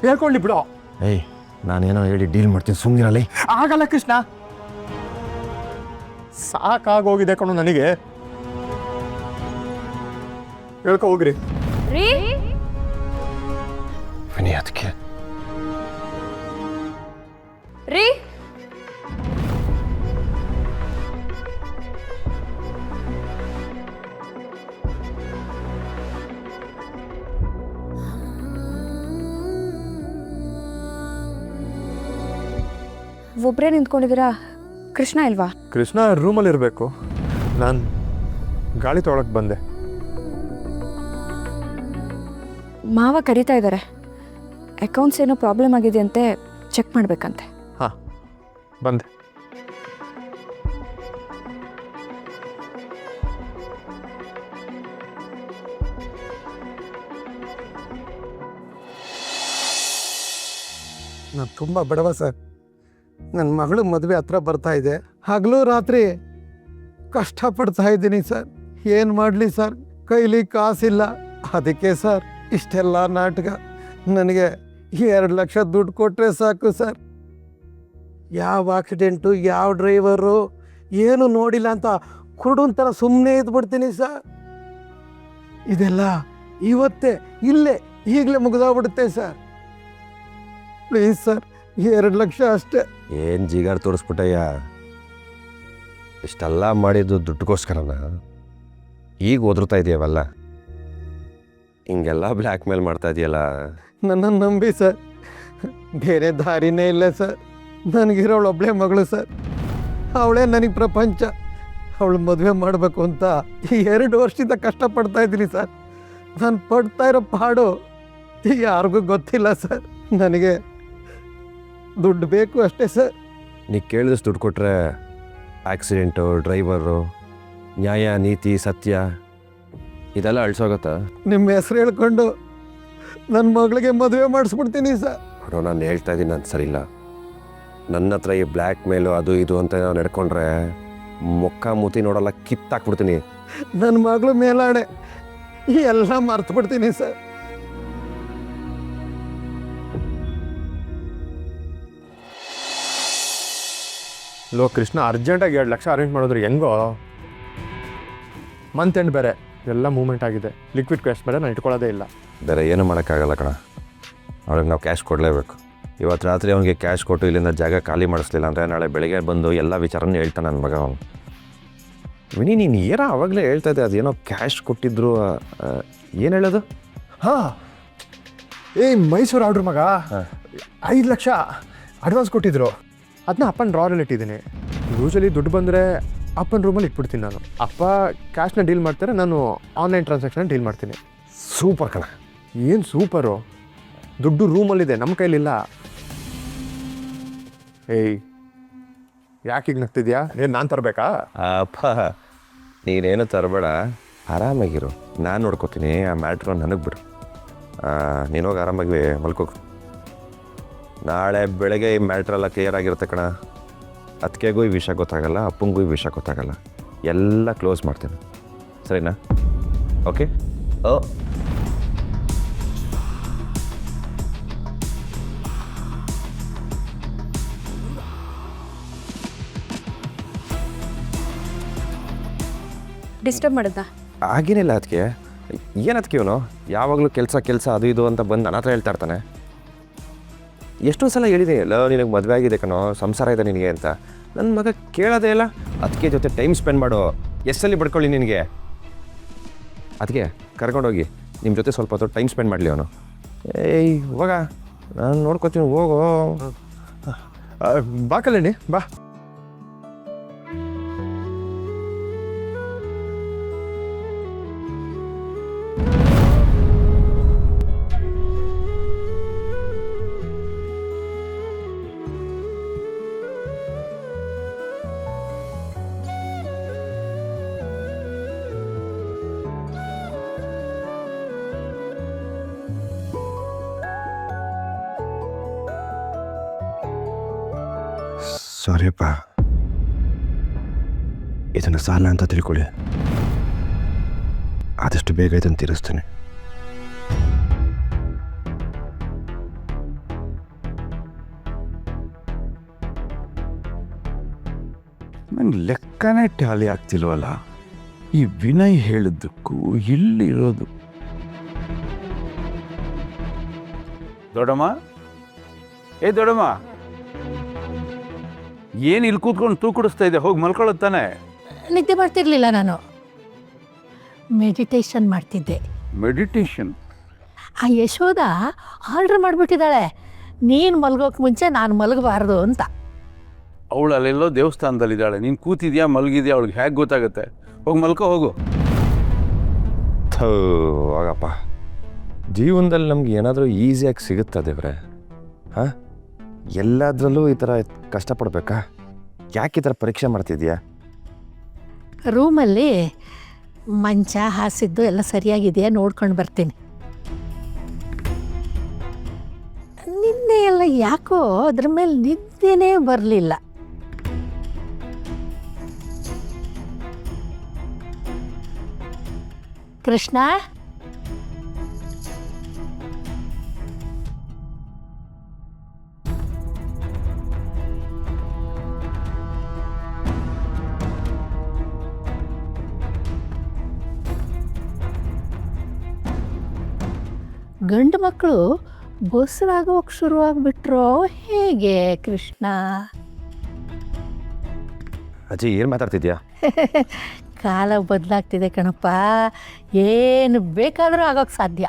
ಹೇಳ್ಕೊಳ್ಳಿ ಬಿಡು. ಏಯ್ ನಾನೇನೋ ಹೇಳಿ ಡೀಲ್ ಮಾಡ್ತೀನಿ, ಸುಮ್ಮನಿರಲಿ. ಆಗಲ್ಲ ಕೃಷ್ಣ, ಸಾಕಾಗೋಗಿದೆ ಕಣು ನನಗೆ. ಹೇಳ್ಕೊ ಹೋಗ್ರಿ. ವಿನಿ ಅದಕ್ಕೆ ರೀ ಒಬ್ಬರೇ ನಿಂತ್ಕೊಂಡಿದ್ದೀರಾ? ಕೃಷ್ಣ ಇಲ್ವಾ? ಕೃಷ್ಣ ರೂಮಲ್ಲಿ ಇರಬೇಕು, ನಾನು ಗಾಳಿ ತೊಗೊಳಕ್ಕೆ ಬಂದೆ. ಮಾವ ಕರೀತಾ ಇದ್ದಾರೆ. ಅಕೌಂಟ್ಸ್ ಏನೋ ಪ್ರಾಬ್ಲಮ್ ಆಗಿದೆಯಂತೆ, ಚೆಕ್ ಮಾಡಬೇಕಂತೆ. ಹಾಂ ಬಂದೆ. ನಾನು ತುಂಬ ಬಡವ ಸರ್. ನನ್ನ ಮಗಳು ಮದುವೆ ಹತ್ರ ಬರ್ತಾ ಇದೆ. ಹಗಲು ರಾತ್ರಿ ಕಷ್ಟಪಡ್ತಾ ಇದ್ದೀನಿ ಸರ್. ಏನು ಮಾಡಲಿ ಸರ್, ಕೈಲಿ ಕಾಸಿಲ್ಲ. ಅದಕ್ಕೆ ಸರ್ ಇಷ್ಟೆಲ್ಲ ನಾಟಕ. ನನಗೆ 2 ಲಕ್ಷ ದುಡ್ಡು ಕೊಟ್ಟರೆ ಸಾಕು ಸರ್. ಯಾವ ಆಕ್ಸಿಡೆಂಟು, ಯಾವ ಡ್ರೈವರು ಏನು ನೋಡಿಲ್ಲ ಅಂತ ಕುರುಡನ್ ಥರ ಸುಮ್ಮನೆ ಇದ್ಬಿಡ್ತೀನಿ ಸರ್. ಇದೆಲ್ಲ ಇವತ್ತೇ ಇಲ್ಲೇ ಈಗಲೇ ಮುಗಿದೋಗ್ಬಿಡುತ್ತೆ ಸರ್. ಪ್ಲೀಸ್ ಸರ್, 2 ಲಕ್ಷ ಅಷ್ಟೇ. ಏನು ಜಿಗಾರ್ ತೋರಿಸ್ಬಿಟ್ಟಯ್ಯ, ಇಷ್ಟೆಲ್ಲ ಮಾಡಿದ್ದು ದುಡ್ಡುಗೋಸ್ಕರನ? ಈಗ ಓದಿರ್ತಾ ಇದೆಯವಲ್ಲ, ಹಿಂಗೆಲ್ಲ ಬ್ಲ್ಯಾಕ್ ಮೇಲ್ ಮಾಡ್ತಾ ಇದೆಯಲ್ಲ. ನನ್ನನ್ನು ನಂಬಿ ಸರ್, ಬೇರೆ ದಾರಿನೇ ಇಲ್ಲ ಸರ್. ನನಗಿರೋಳು ಒಬ್ಬಳೇ ಮಗಳು ಸರ್, ಅವಳೇ ನನಗೆ ಪ್ರಪಂಚ. ಅವಳು ಮದುವೆ ಮಾಡಬೇಕು ಅಂತ 2 ವರ್ಷದಿಂದ ಕಷ್ಟಪಡ್ತಾ ಇದ್ದೀನಿ ಸರ್. ನಾನು ಪಡ್ತಾ ಇರೋ ಪಾಡು ಯಾರಿಗೂ ಗೊತ್ತಿಲ್ಲ ಸರ್. ನನಗೆ ದುಡ್ಡು ಬೇಕು ಅಷ್ಟೇ ಸರ್. ನೀ ಕೇಳಿದಷ್ಟು ದುಡ್ಡು ಕೊಟ್ಟರೆ ಆಕ್ಸಿಡೆಂಟು, ಡ್ರೈವರು, ನ್ಯಾಯ, ನೀತಿ, ಸತ್ಯ ಇದೆಲ್ಲ ಅಳಿಸೋಗತ್ತಾ? ನಿಮ್ಮ ಹೆಸ್ರು ಹೇಳ್ಕೊಂಡು ನನ್ನ ಮಗಳಿಗೆ ಮದುವೆ ಮಾಡಿಸ್ಬಿಡ್ತೀನಿ ಸರ್. ನೋಡೋ, ನಾನು ಹೇಳ್ತಾ ಇದ್ದೀನಿ, ನಾನು ಸರಿ ಇಲ್ಲ. ನನ್ನ ಹತ್ರ ಈ ಬ್ಲ್ಯಾಕ್ ಮೇಲು ಅದು ಇದು ಅಂತ ನಾವು ನಡ್ಕೊಂಡ್ರೆ ಮೊಕ್ಕ ಮೂತಿ ನೋಡಲ್ಲ, ಕಿತ್ತಾಕ್ಬಿಡ್ತೀನಿ. ನನ್ನ ಮಗಳು ಮೇಲಾಣೆ ಎಲ್ಲ ಮರ್ತು ಬಿಡ್ತೀನಿ ಸರ್. ಲೋ ಕೃಷ್ಣ, ಅರ್ಜೆಂಟಾಗಿ 2 ಲಕ್ಷ ಅರೇಂಜ್ ಮಾಡಿದ್ರೆ ಹೆಂಗೋ? ಮಂತ್ ಎಂಡ್ ಬೇರೆ, ಎಲ್ಲ ಮೂವ್ಮೆಂಟ್ ಆಗಿದೆ. ಲಿಕ್ವಿಡ್ ಕ್ಯಾಶ್ ಬೇರೆ ನಾನು ಇಟ್ಕೊಳ್ಳೋದೇ ಇಲ್ಲ. ಬೇರೆ ಏನು ಮಾಡೋಕ್ಕಾಗಲ್ಲ ಕಣ, ಅವ್ರಿಗೆ ನಾವು ಕ್ಯಾಶ್ ಕೊಡಲೇಬೇಕು. ಇವತ್ತು ರಾತ್ರಿ ಅವನಿಗೆ ಕ್ಯಾಶ್ ಕೊಟ್ಟು ಇಲ್ಲಿಂದ ಜಾಗ ಖಾಲಿ ಮಾಡಿಸ್ಲಿಲ್ಲ ಅಂದರೆ ನಾಳೆ ಬೆಳಗ್ಗೆ ಬಂದು ಎಲ್ಲ ವಿಚಾರನೂ ಹೇಳ್ತಾನೆ ನನ್ನ ಮಗ ಅವನು. ವಿನಿ, ನೀನು ಏನೋ ಆವಾಗಲೇ ಹೇಳ್ತಾ ಇದ್ದೆ, ಅದೇನೋ ಕ್ಯಾಶ್ ಕೊಟ್ಟಿದ್ರು, ಏನು ಹೇಳೋದು? ಹಾಂ, ಮೈಸೂರು ಆರ್ಡ್ರ್ ಮಗ 5 ಲಕ್ಷ ಅಡ್ವಾನ್ಸ್ ಕೊಟ್ಟಿದ್ರು. ಅದನ್ನ ಅಪ್ಪನ ಡ್ರಾರಲ್ಲಿ ಇಟ್ಟಿದ್ದೀನಿ. ಯೂಶಲಿ ದುಡ್ಡು ಬಂದರೆ ಅಪ್ಪನ ರೂಮಲ್ಲಿ ಇಟ್ಬಿಡ್ತೀನಿ ನಾನು. ಅಪ್ಪ ಕ್ಯಾಶ್ನ ಡೀಲ್ ಮಾಡ್ತಾರೆ, ನಾನು ಆನ್ಲೈನ್ ಟ್ರಾನ್ಸಾಕ್ಷನ್ ಡೀಲ್ ಮಾಡ್ತೀನಿ. ಸೂಪರ್ ಕಣ. ಏನು ಸೂಪರು? ದುಡ್ಡು ರೂಮಲ್ಲಿದೆ, ನಮ್ಮ ಕೈಲಿಲ್ಲ. ಯಾಕೆ ಈಗ ನಗ್ತಿದ್ಯಾ? ಏನು ನಾನು ತರಬೇಕಾ? ಅಪ್ಪ ನೀನೇನು ತರಬೇಡ, ಆರಾಮಾಗಿರು, ನಾನು ನೋಡ್ಕೋತೀನಿ. ಆ ಮ್ಯಾಟ್ರು ನನಗೆ ಬಿಡು. ನೀನೋಗಿ ಆರಾಮಾಗಿ ಮಲ್ಕೋಗು. ನಾಳೆ ಬೆಳಗ್ಗೆ ಈ ಮ್ಯಾಟ್ರೆಲ್ಲ ಕ್ಲಿಯರ್ ಆಗಿರುತ್ತೆ ಕಣ. ಅದಕ್ಕೆಗೂ ಈ ವಿಷಯ ಗೊತ್ತಾಗಲ್ಲ, ಅಪ್ಪಂಗೂ ಈ ವಿಷಯ ಗೊತ್ತಾಗಲ್ಲ. ಎಲ್ಲ ಕ್ಲೋಸ್ ಮಾಡ್ತೀನಿ, ಸರಿನಾ? ಓಕೆ. ಡಿಸ್ಟರ್ಬ್ ಮಾಡಿದ್ದ? ಆಗೇನಿಲ್ಲ. ಅದಕ್ಕೆ ಏನದಕ್ಕೆ ಇವನು ಯಾವಾಗಲೂ ಕೆಲಸ ಅದು ಇದು ಅಂತ ಬಂದು ನನ್ನ ಹತ್ರ ಹೇಳ್ತಾ ಇರ್ತಾನೆ. ಎಷ್ಟೊಂದು ಸಲ ಹೇಳಿದ್ದೀನಿ, ಅಲ್ಲ ನಿನಗೆ ಮದುವೆ ಆಗಿದೆ ಕಣೋ, ಸಂಸಾರ ಇದೆ ನಿನಗೆ ಅಂತ. ನನ್ನ ಮಗ ಕೇಳೋದೇ ಇಲ್ಲ. ಅದಕ್ಕೆ ಜೊತೆ ಟೈಮ್ ಸ್ಪೆಂಡ್ ಮಾಡೋ, ಎಷ್ಟಲ್ಲಿ ಬಡ್ಕೊಳ್ಳಿ ನಿನಗೆ. ಅದಕ್ಕೆ ಕರ್ಕೊಂಡೋಗಿ ನಿಮ್ಮ ಜೊತೆ ಸ್ವಲ್ಪ ಹೊತ್ತು ಟೈಮ್ ಸ್ಪೆಂಡ್ ಮಾಡಲಿ ಅವನು. ಹೋಗ, ನಾನು ನೋಡ್ಕೊತೀನಿ, ಹೋಗೋ. ಬಾ ಕಲ್ಯಾಣಿ, ಬಾ. ಸಾರಿಯಪ್ಪ, ಇದನ್ನು ಸಾಲ ಅಂತ ತಿಳ್ಕೊಳ್ಳಿ. ಆದಷ್ಟು ಬೇಗ ಇದನ್ನು ತೀರಿಸ್ತೇನೆ. ನಂಗೆ ಲೆಕ್ಕನೇ ಟ್ಯಾಲಿ ಆಗ್ತಿಲ್ವಲ್ಲ. ಈ ವಿನಯ್ ಹೇಳಿದ್ದಕ್ಕೂ ಇಲ್ಲಿರೋದು. ದೊಡ್ಡಮ್ಮ, ಏ ದೊಡ್ಡಮ್ಮ, ಏನು ಇಲ್ಲಿ ಕೂತ್ಕೊಂಡು ತೂಕುಡಿಸ್ತಾ ಇದೆ? ಹೋಗಿ ಮಲ್ಕೊಳ್ಳೋದು ತಾನೆ. ನಿದ್ದೆ ಮಾಡ್ತಿರ್ಲಿಲ್ಲ, ನಾನು ಮೆಡಿಟೇಷನ್ ಮಾಡ್ತಿದ್ದೆ. ಮೆಡಿಟೇಷನ್? ಆ ಯಶೋದ ಆರ್ಡ್ರ್ ಮಾಡಿಬಿಟ್ಟಿದ್ದಾಳೆ, ನೀನು ಮಲ್ಗೋಕೆ ಮುಂಚೆ ನಾನು ಮಲಗಬಾರ್ದು ಅಂತ. ಅವಳು ಅಲ್ಲೆಲ್ಲೋ ದೇವಸ್ಥಾನದಲ್ಲಿದ್ದಾಳೆ, ನೀನು ಕೂತಿದ್ಯಾ ಮಲಗಿದ್ಯಾ ಅವಳಿಗೆ ಹೇಗೆ ಗೊತ್ತಾಗುತ್ತೆ? ಹೋಗಿ ಮಲ್ಕೋ ಹೋಗು. ಥೂ ಆಗಪ್ಪ, ಜೀವನದಲ್ಲಿ ನಮ್ಗೆ ಏನಾದರೂ ಈಸಿಯಾಗಿ ಸಿಗುತ್ತಾ ದೇವ್ರೆ? ಹಾಂ, ಎಲ್ಲದರಲ್ಲೂ ಈ ಥರ ಕಷ್ಟಪಡಬೇಕಾ? ಯಾಕೆ ಈ ಥರ ಪರೀಕ್ಷೆ ಮಾಡ್ತಿದ್ಯಾ? ರೂಮಲ್ಲಿ ಮಂಚ ಹಾಸಿದ್ದು ಎಲ್ಲ ಸರಿಯಾಗಿದೆಯಾ ನೋಡ್ಕೊಂಡು ಬರ್ತೀನಿ. ನಿನ್ನೆ ಎಲ್ಲ ಯಾಕೋ ಅದ್ರ ಮೇಲೆ ನಿದ್ದೆನೇ ಬರಲಿಲ್ಲ. ಕೃಷ್ಣ, ಗಂಡು ಮಕ್ಕಳು ಬಸ್ಸಾಗೋಕೆ ಶುರುವಾಗ್ಬಿಟ್ರೋ ಹೇಗೆ ಕೃಷ್ಣ? ಅಜ್ಜಿ ಏನು ಮಾತಾಡ್ತಿದ್ಯಾ? ಕಾಲ ಬದಲಾಗ್ತಿದೆ ಕಣಪ್ಪ, ಏನು ಬೇಕಾದರೂ ಆಗೋಕ್ಕೆ ಸಾಧ್ಯ.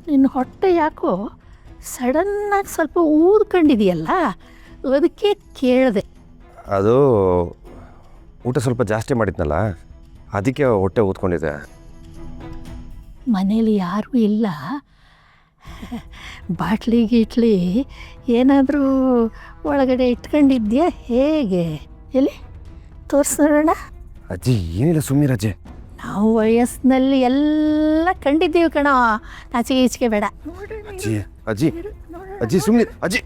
ನಿನ್ನ ಹೊಟ್ಟೆ ಯಾಕೋ ಸಡನ್ನಾಗಿ ಸ್ವಲ್ಪ ಊದ್ಕೊಂಡಿದೆಯಲ್ಲ, ಅದಕ್ಕೆ ಕೇಳಿದೆ. ಅದು ಊಟ ಸ್ವಲ್ಪ ಜಾಸ್ತಿ ಮಾಡಿದ್ನಲ್ಲ, ಅದಕ್ಕೆ ಹೊಟ್ಟೆ ಊದ್ಕೊಂಡಿದೆ. ಮನೇಲಿ ಯಾರೂ ಇಲ್ಲ, ಬಾಟ್ಲಿ ಗೀಟ್ಲಿ ಏನಾದರೂ ಒಳಗಡೆ ಇಟ್ಕೊಂಡಿದ್ಯಾ ಹೇಗೆ? ಎಲ್ಲಿ ತೋರಿಸ್ ನೋಡೋಣ. ಅಜ್ಜಿ ಏನಿಲ್ಲ, ಸುಮ್ಮನೆ ಅಜ್ಜಿ. ನಾವು ವಯಸ್ಸಿನಲ್ಲಿ ಎಲ್ಲ ಕಂಡಿದ್ದೀವಿ ಕಣೋ, ನಾಚಿಕೆ ಈಚಿಕೆ ಬೇಡ. ಅಜ್ಜಿ ಅಜ್ಜಿ ಅಜ್ಜಿ ಸುಮ್ಮನೆ ಅಜ್ಜಿ.